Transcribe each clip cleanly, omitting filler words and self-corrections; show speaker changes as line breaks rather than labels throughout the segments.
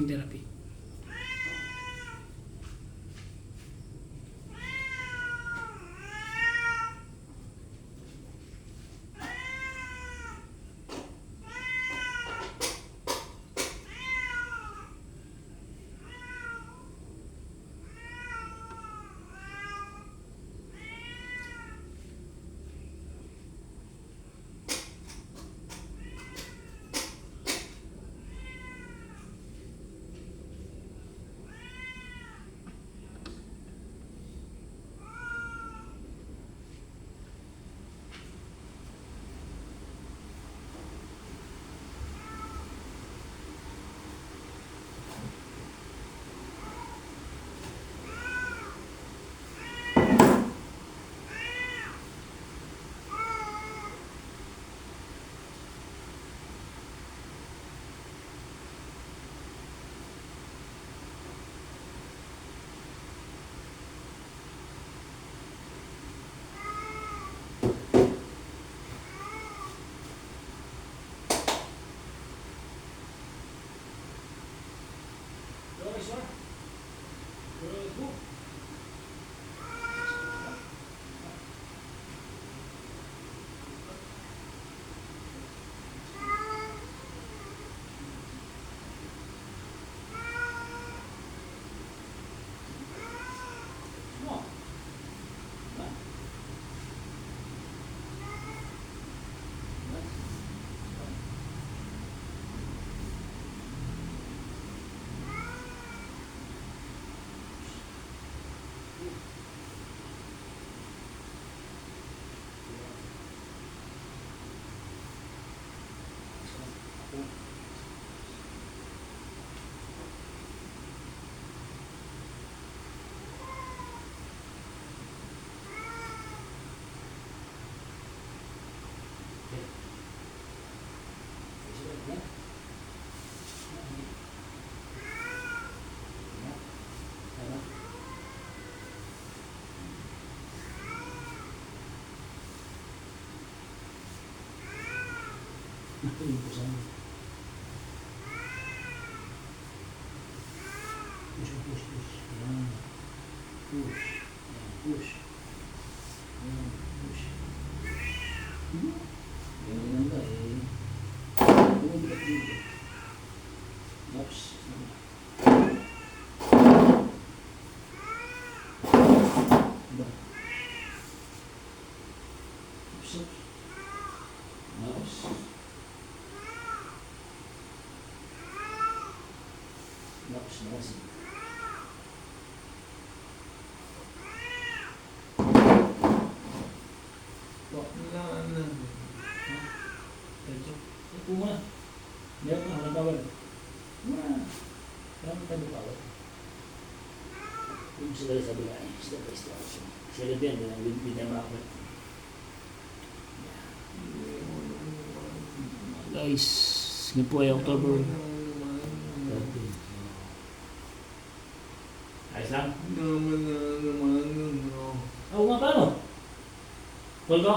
therapy.
Push, push, push. Yan. Push. Yan, push. Yan, push. Ganyan lang ba eh. Bumibigat dito. Laps. Ba? Laps. Laps. Laps, laps. Ito muna. Meron na, walang bawal. Muna. Kailangan tayo bawal. Yung sila sa bila eh. Step by step. Sila din, binang makapal. Guys, ngayon po ay October 13. Ayos lang? Oo nga, paano? Call ko?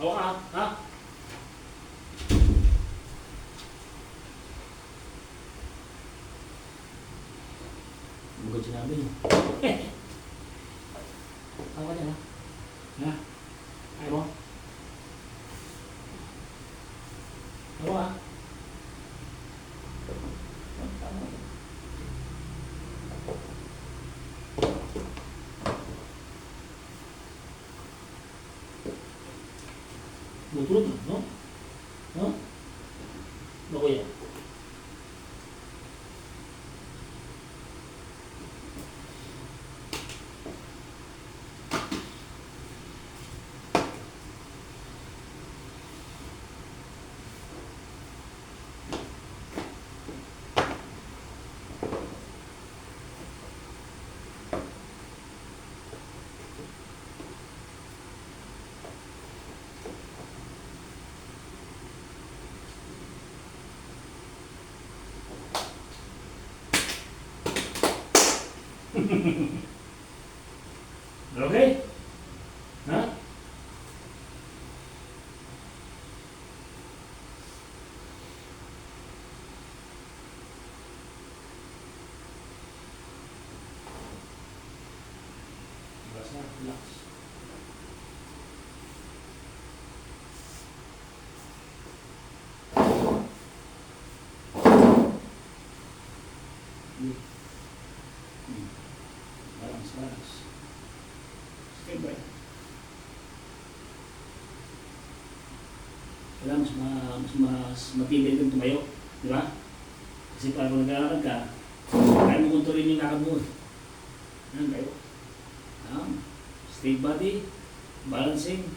Oo ka, ha? Bukod sinabi niyo. Ako ka dyan, ha? Ha? Ayaw mo? Ako ka? Butulog na, no? No? Ano kuya? Okay? Ha? Relax na, relax. Balance, balance. Stay by. Kailangan mas matibay kang tumayo. Di ba? Kasi para kung naglalakad ka, kaya mo kontrolin yung lakad mo. Yan, tayo. Stay body, balancing,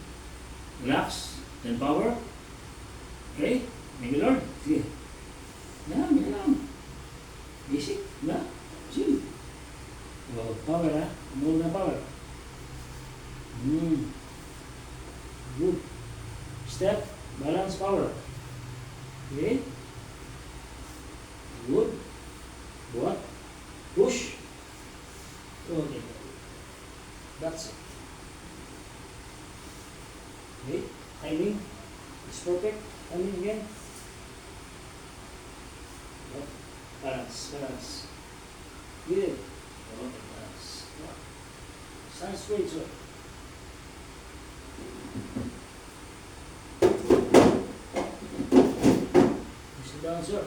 relax, then power. Okay? Thank you, Lord. Sige. Yan, yan lang. Basic, diba? Chill. Oh, power ha? More na power. Good. Step, balance, power. Okay? Good. What? Push. Okay. That's it. Okay? Timing. It's perfect. Timing again. Yep. Balance, balance. Good. Okay, balance. Stand straight, sir. Sit down, sir.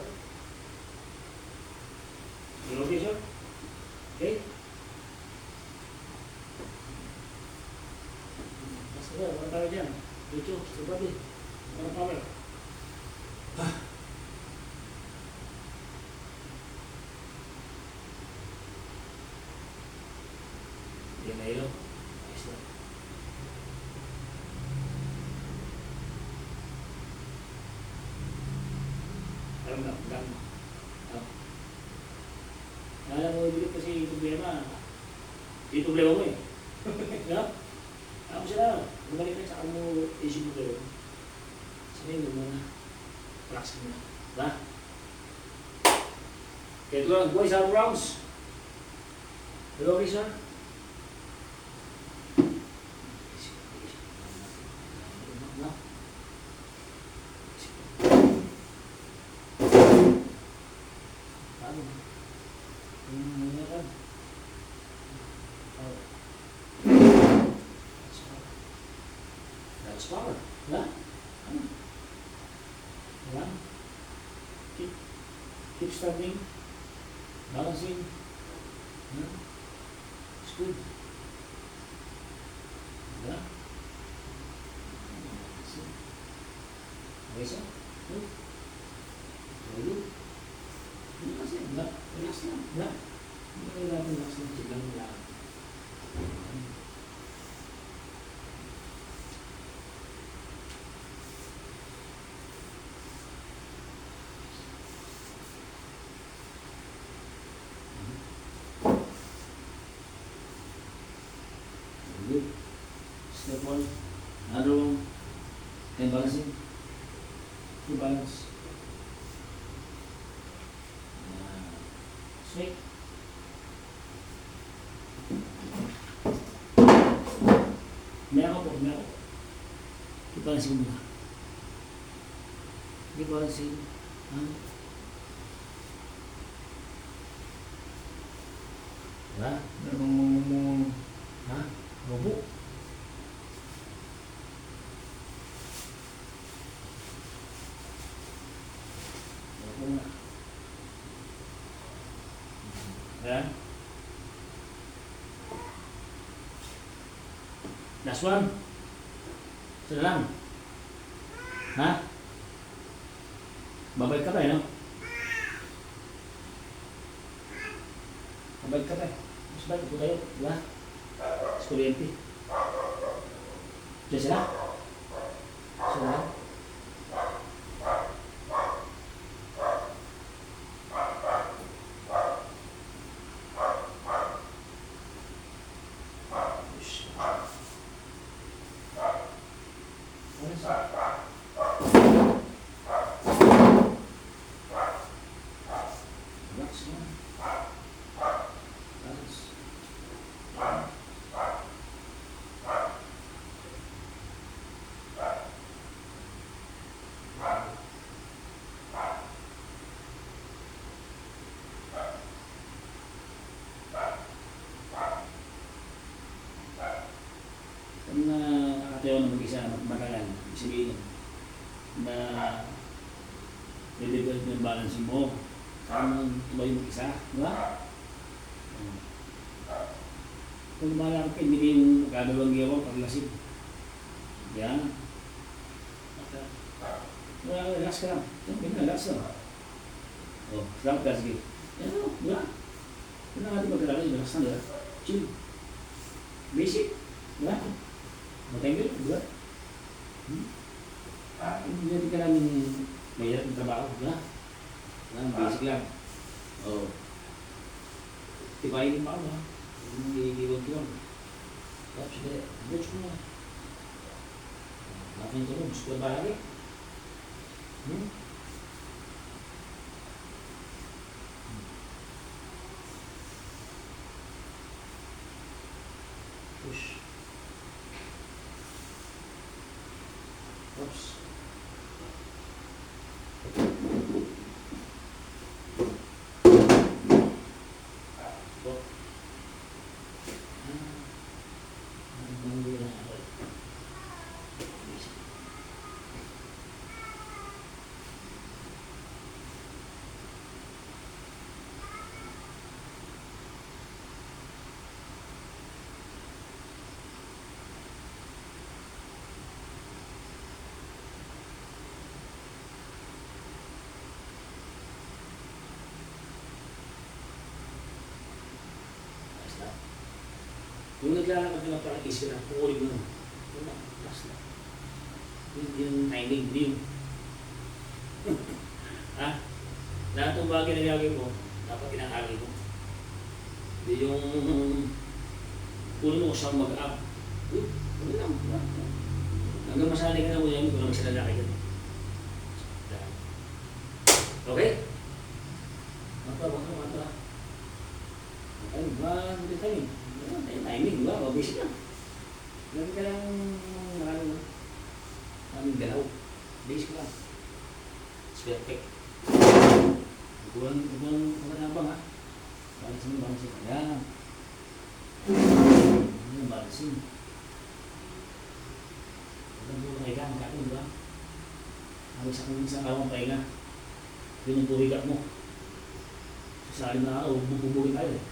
You okay, sir? Okay? Basta na, wala tayo dyan. Dito, sa body. Wala power. Yan na ilo. Ayos na. Alam na, alam na. Alam mo, ibigit kasi yung problema. Yung problema mo eh. Diba? Ako sila, bumalik ka sa mo isip mo kayo. Sabihin mo muna. Relax mo na. Diba? Okay, ito lang. Boys, have rounds. Hello, okay, sir? That's power. Diba? Diba? Keep standing. Balancing. It's good. Diba? Okay, sir? Good. Very good. Relax lang. Diba? Relax lang. Diba? Hindi ka kailangan relax lang. Check lang lang. Good. Step one. Another one. And balancing. Full balance. Straight. Meron po, meron po. Keep balancing muna. Keep balancing. Diba? Robo. Robo na. Ayan. Last one. Ito na lang. Ha? Babalik ka pa no? Babalik ka pa Mas balik ko tayo. Diba? Kuryente. Diyan sila? Sila? Relax lang. Balance. tumayo ng mag-isa matagal. Sabihin na i-develop yung balance mo. Saka tumayo mag-isa. Diba? Kung lumalaki ka, hindi yung gagawang gawa paglasing. Yan. Relax ka lang. Relax lang. O, salamat ka, sige. Yan o, diba? Kung na natin maglalaki, relax lang, diba? Chill. Basic. Diba? Matanggil, diba? Hindi natin ka namin mahirap ng trabaho, diba? Basic lang. O. Tibayin pa ako, ha? Hindi iwan-iwan. Tapos hindi, butch mo na. Makin ko rin, gusto ko ba lagi? Push. Oops. Yung naglalakad ka lang parang isip na, pukurin mo na. Wala, last na. Yung timing, hindi yung... Ha? Lahat ng bagay na gagawin mo, dapat inakali mo. Hindi yung... Puno mo siyang mag-up. Wala lang. Hanggang masanay ka na mo yan, hindi ko naman sa lalaki ka. Okay? Mata. Okay, ba? Hindi tayo. Timing, diba? Mabisi lang. Lagi ka lang maraming galaw. Basic lang. Perfect. Huwag nabang ha. Balancing. Ayan. Ayan, balancing. Huwag mo lang ikan, kain, diba? Habang sa kawang pahinga. Yun ang tuwigat mo. Sa alim na araw, bubugin tayo eh.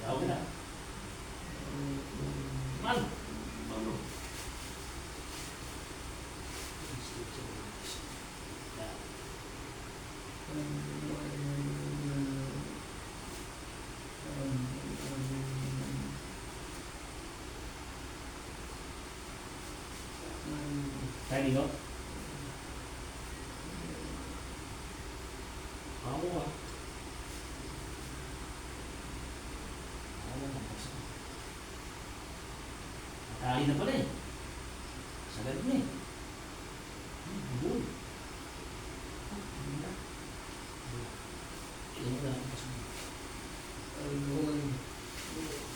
Okay na. Man! Tiny no? Ako ah. Matali na pala eh. Sagad na eh. Bull.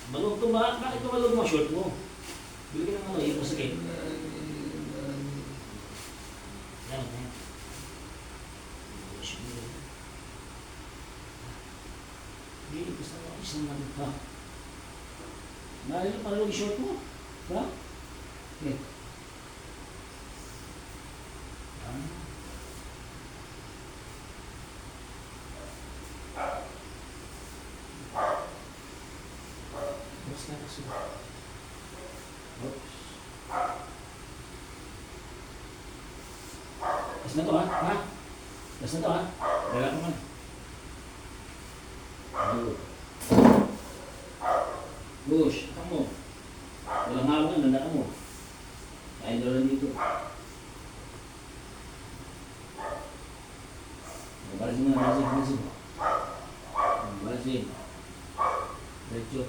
Balog to ba? Bakit ito balog mo short mo? Bili ka ng ano, ito sakit. Yan. Bili ko sa isang natin pa. Nalala pa yung short mo. Ba? Okay. Gas na to ha? Ha? Gas na to ha? Dala ko man. Push. Atak mo. Walang hawak na, nandaan mo. Kain daw lang dito. Balasin mo na, balasin. Balasin. Diretso.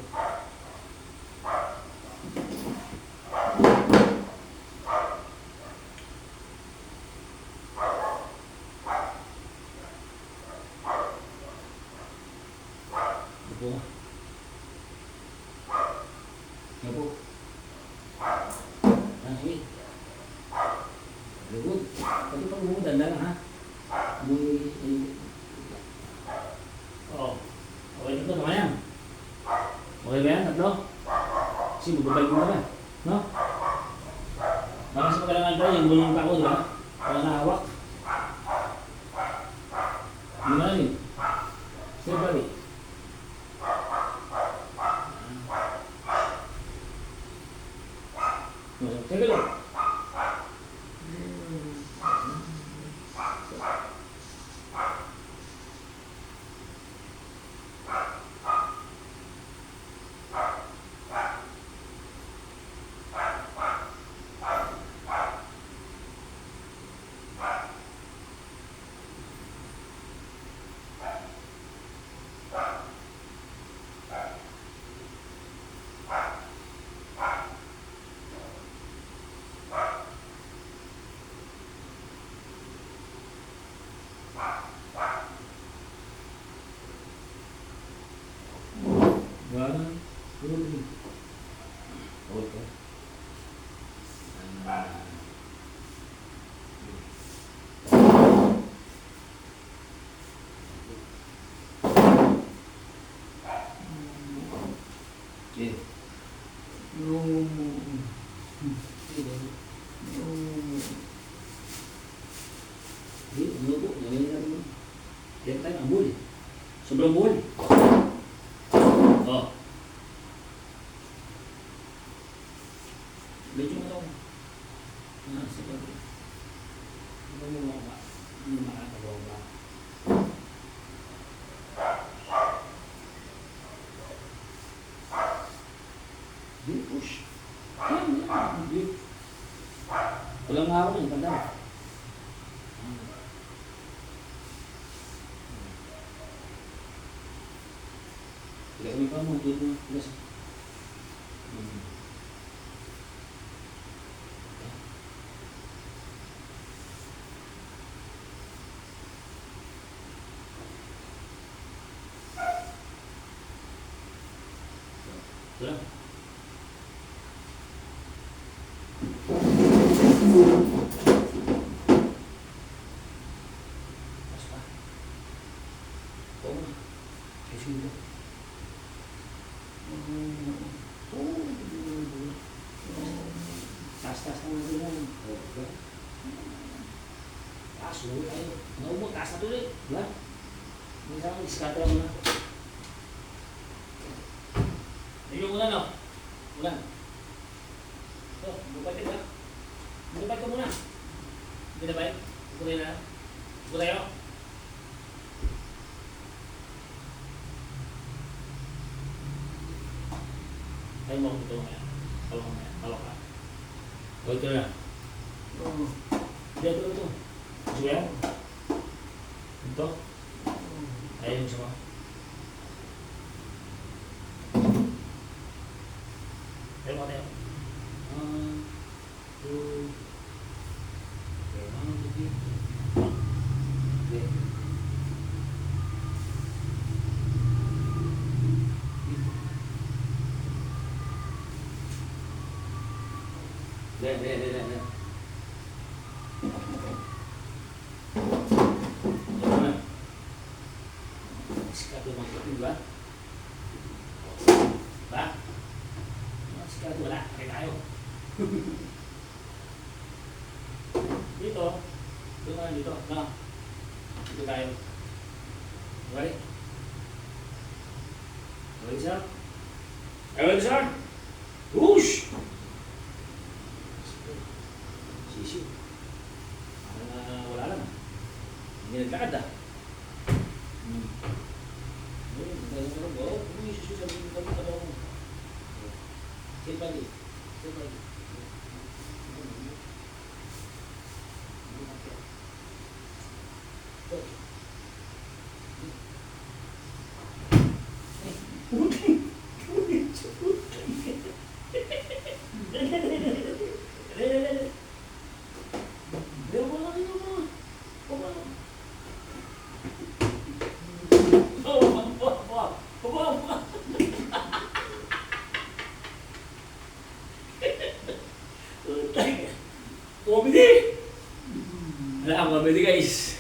Ito. Ito. Sige. Very good. Pati pag bumudanda lang ha. Oo. Okay dito naman yan. Okay ba yan? Tatlo? Kasi magbabay mo naman. No? Baka sa pagkalangan tayo, yung bulong pa ko, di ba? Wala nakahawak. Hindi na rin. Still body. Take a look. One, two, three. Okay. Okay. No. Hindi, ano po? Ngayon na rin. Yan tayo, ang buli. Sobrang buli. Oh. Medyo ano. Sige. Ano mo mga? Ano makakagawa ba? Push. Yan. Walang nga ako yun, tanda. Tidak kami kamu dulu, tidak sih. Sudah. Tas-tas na natin yan. Taas, uwi tayo. Naumot, taas na tuloy. Diba? Minsan, diskarte lang muna. Yung ulan, no? Ulan. So, bupay ka. Bupay ka muna. Hindi na ba yun? Bupay na. Bupay tayo. Tayo mo akong ito ngayon. Tawag ka ngayon. Tawag ka. Tawag ka na. Oo. Ito. Gusto yan? Ito? Ayaw yung sama. Tayo mo tayo. 1, 2, 1, 2, 3. Okay. Deh. Sikapin mo ito, diba? Ba? Sikapin wala, kaya tayo. Dito. Dito na, dito. No. Dito tayo. Okay? Okay, sir? Okay, sir? Whoosh! Sisi. Wala lang. Hindi nagkakad ah. Sipali. Comedy! Wala akong comedy guys.